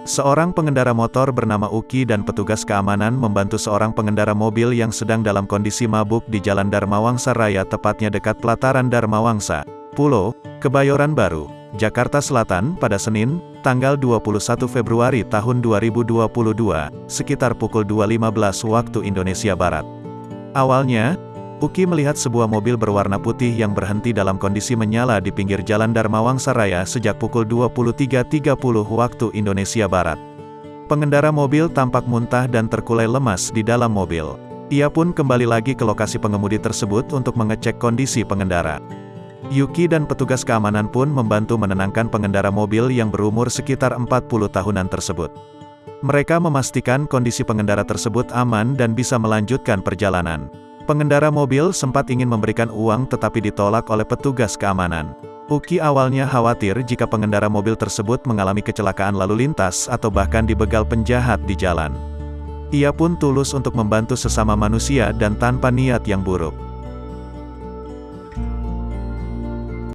Seorang pengendara motor bernama Uki dan petugas keamanan membantu seorang pengendara mobil yang sedang dalam kondisi mabuk di Jalan Dharmawangsa Raya, tepatnya dekat pelataran Dharmawangsa, Pulo, Kebayoran Baru, Jakarta Selatan pada Senin, tanggal 21 Februari tahun 2022, sekitar pukul 2.15 waktu Indonesia Barat. Awalnya, Uki melihat sebuah mobil berwarna putih yang berhenti dalam kondisi menyala di pinggir Jalan Dharmawangsa Raya sejak pukul 23.30 waktu Indonesia Barat. Pengendara mobil tampak muntah dan terkulai lemas di dalam mobil. Ia pun kembali lagi ke lokasi pengemudi tersebut untuk mengecek kondisi pengendara. Yuki dan petugas keamanan pun membantu menenangkan pengendara mobil yang berumur sekitar 40 tahunan tersebut. Mereka memastikan kondisi pengendara tersebut aman dan bisa melanjutkan perjalanan. Pengendara mobil sempat ingin memberikan uang tetapi ditolak oleh petugas keamanan. Uki awalnya khawatir jika pengendara mobil tersebut mengalami kecelakaan lalu lintas atau bahkan dibegal penjahat di jalan. Ia pun tulus untuk membantu sesama manusia dan tanpa niat yang buruk.